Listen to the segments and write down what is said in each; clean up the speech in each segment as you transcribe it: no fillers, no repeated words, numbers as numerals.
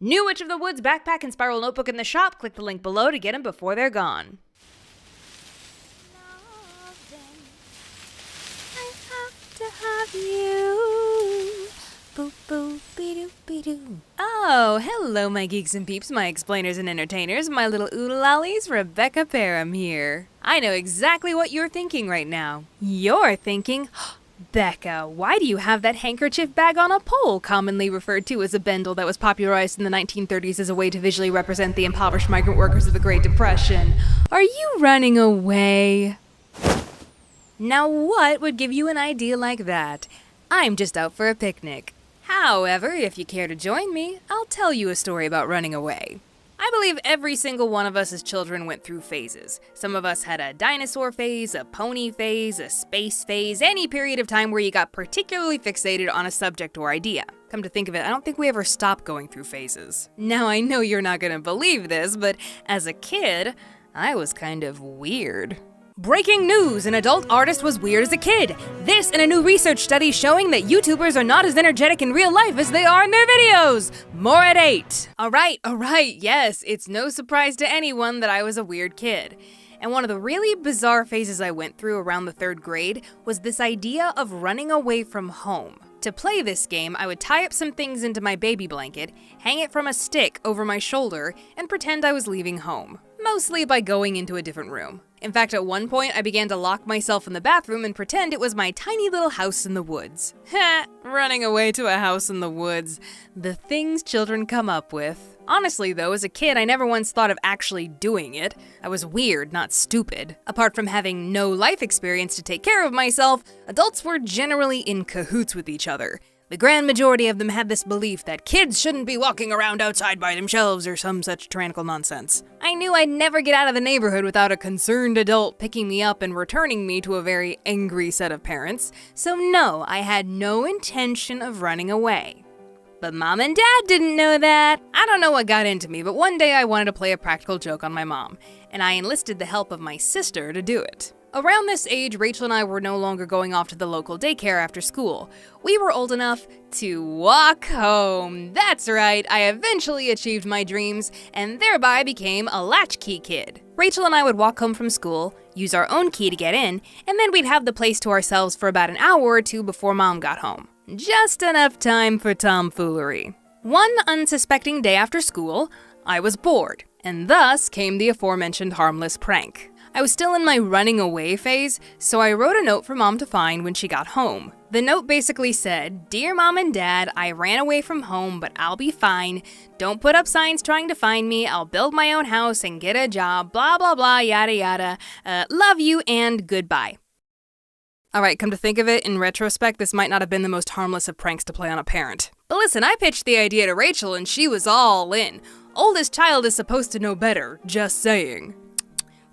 New Witch of the Woods backpack and spiral notebook in the shop. Click the link below to get them before they're gone. I have to have you. Boop, boop, be-doo, be-doo. Oh, hello, my geeks and peeps, my explainers and entertainers, my little oodalollies. Rebecca Parham here. I know exactly what you're thinking right now. You're thinking, Becca, why do you have that handkerchief bag on a pole, commonly referred to as a bendel that was popularized in the 1930s as a way to visually represent the impoverished migrant workers of the Great Depression? Are you running away? Now what would give you an idea like that? I'm just out for a picnic. However, if you care to join me, I'll tell you a story about running away. I believe every single one of us as children went through phases. Some of us had a dinosaur phase, a pony phase, a space phase, any period of time where you got particularly fixated on a subject or idea. Come to think of it, I don't think we ever stopped going through phases. Now, I know you're not gonna believe this, but as a kid, I was kind of weird. Breaking news! An adult artist was weird as a kid. This and a new research study showing that YouTubers are not as energetic in real life as they are in their videos. More at 8. Alright, yes, it's no surprise to anyone that I was a weird kid. And one of the really bizarre phases I went through around the 3rd grade was this idea of running away from home. To play this game, I would tie up some things into my baby blanket, hang it from a stick over my shoulder, and pretend I was leaving home. Mostly by going into a different room. In fact, at one point, I began to lock myself in the bathroom and pretend it was my tiny little house in the woods. Heh, running away to a house in the woods. The things children come up with. Honestly though, as a kid, I never once thought of actually doing it. I was weird, not stupid. Apart from having no life experience to take care of myself, adults were generally in cahoots with each other. The grand majority of them had this belief that kids shouldn't be walking around outside by themselves or some such tyrannical nonsense. I knew I'd never get out of the neighborhood without a concerned adult picking me up and returning me to a very angry set of parents, so no, I had no intention of running away. But Mom and Dad didn't know that. I don't know what got into me, but one day I wanted to play a practical joke on my mom, and I enlisted the help of my sister to do it. Around this age, Rachel and I were no longer going off to the local daycare after school. We were old enough to walk home. That's right, I eventually achieved my dreams and thereby became a latchkey kid. Rachel and I would walk home from school, use our own key to get in, and then we'd have the place to ourselves for about an hour or two before Mom got home. Just enough time for tomfoolery. One unsuspecting day after school, I was bored, and thus came the aforementioned harmless prank. I was still in my running away phase, so I wrote a note for Mom to find when she got home. The note basically said, "Dear Mom and Dad, I ran away from home, but I'll be fine. Don't put up signs trying to find me. I'll build my own house and get a job, blah blah blah, yada yada. Love you and goodbye." Alright, come to think of it, in retrospect, this might not have been the most harmless of pranks to play on a parent. But listen, I pitched the idea to Rachel and she was all in. Oldest child is supposed to know better, just saying.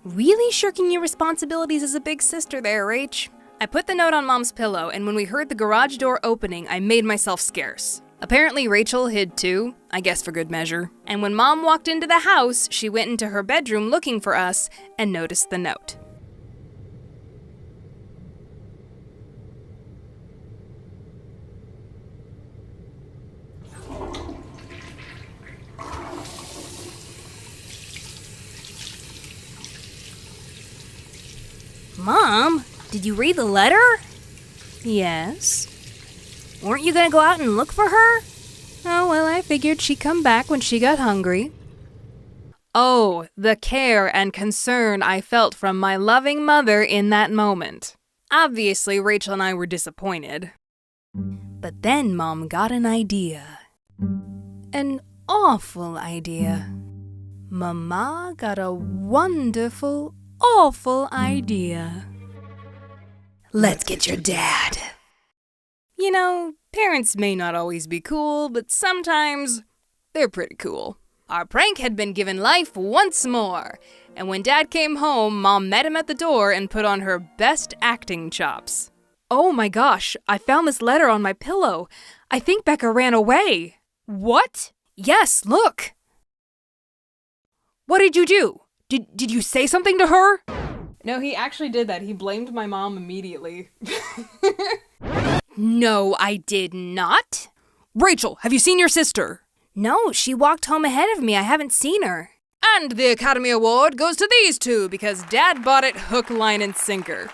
Really shirking your responsibilities as a big sister there, Rach. I put the note on Mom's pillow, and when we heard the garage door opening, I made myself scarce. Apparently Rachel hid too, I guess for good measure. And when Mom walked into the house, she went into her bedroom looking for us and noticed the note. Mom, did you read the letter? Yes. Weren't you gonna go out and look for her? Oh, well, I figured she'd come back when she got hungry. Oh, the care and concern I felt from my loving mother in that moment. Obviously, Rachel and I were disappointed. But then Mom got an idea. An awful idea. Mama got a wonderful, awful idea. Let's get your dad. You know, parents may not always be cool, but sometimes they're pretty cool. Our prank had been given life once more, and when Dad came home, Mom met him at the door and put on her best acting chops. Oh my gosh, I found this letter on my pillow. I think Becca ran away. What? Yes, look. What did you do? Did you say something to her? No, he actually did that. He blamed my mom immediately. No, I did not. Rachel, have you seen your sister? No, she walked home ahead of me. I haven't seen her. And the Academy Award goes to these two because Dad bought it hook, line, and sinker.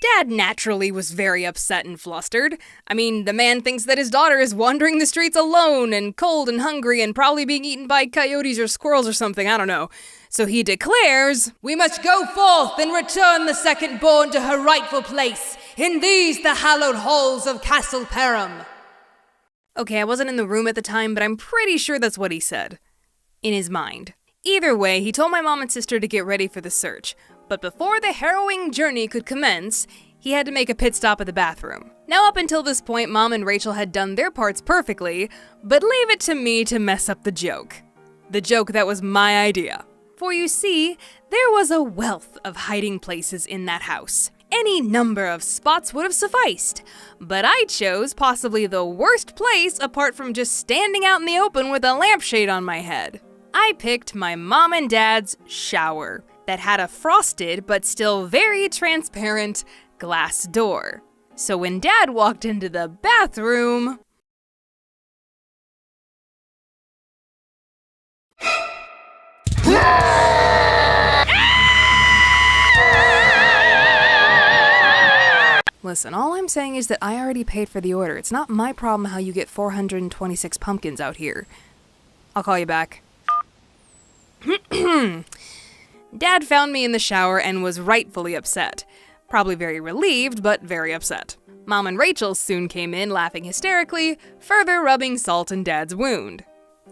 Dad naturally was very upset and flustered. I mean, the man thinks that his daughter is wandering the streets alone and cold and hungry and probably being eaten by coyotes or squirrels or something, I don't know. So he declares, "We must go forth and return the second born to her rightful place in these the hallowed halls of Castle Perham." Okay, I wasn't in the room at the time, but I'm pretty sure that's what he said. In his mind. Either way, he told my mom and sister to get ready for the search. But before the harrowing journey could commence, he had to make a pit stop at the bathroom. Now up until this point, Mom and Rachel had done their parts perfectly, but leave it to me to mess up the joke. The joke that was my idea. For you see, there was a wealth of hiding places in that house. Any number of spots would have sufficed, but I chose possibly the worst place apart from just standing out in the open with a lampshade on my head. I picked my mom and dad's shower that had a frosted but still very transparent glass door. So when Dad walked into the bathroom... Listen, all I'm saying is that I already paid for the order. It's not my problem how you get 426 pumpkins out here. I'll call you back. Dad found me in the shower and was rightfully upset. Probably very relieved, but very upset. Mom and Rachel soon came in, laughing hysterically, further rubbing salt in Dad's wound.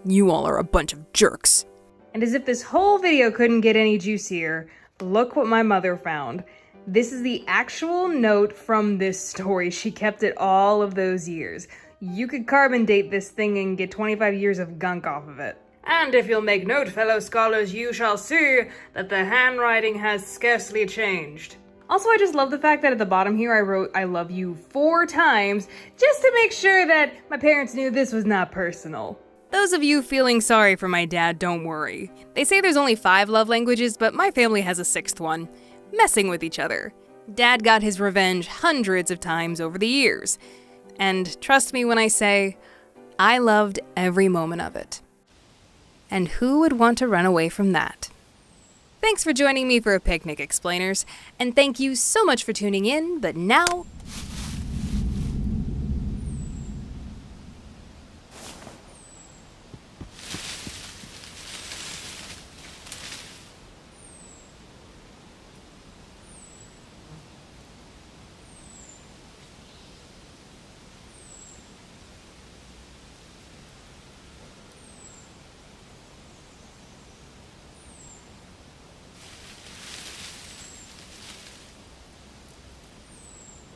You all are a bunch of jerks. And as if this whole video couldn't get any juicier, look what my mother found. This is the actual note from this story. She kept it all of those years. You could carbon date this thing and get 25 years of gunk off of it. And if you'll make note, fellow scholars, you shall see that the handwriting has scarcely changed. Also, I just love the fact that at the bottom here I wrote "I love you" 4 times, just to make sure that my parents knew this was not personal. Those of you feeling sorry for my dad, don't worry. They say there's only 5 love languages, but my family has a 6th one. Messing with each other. Dad got his revenge hundreds of times over the years. And trust me when I say, I loved every moment of it. And who would want to run away from that? Thanks for joining me for a picnic, explainers, and thank you so much for tuning in, but now,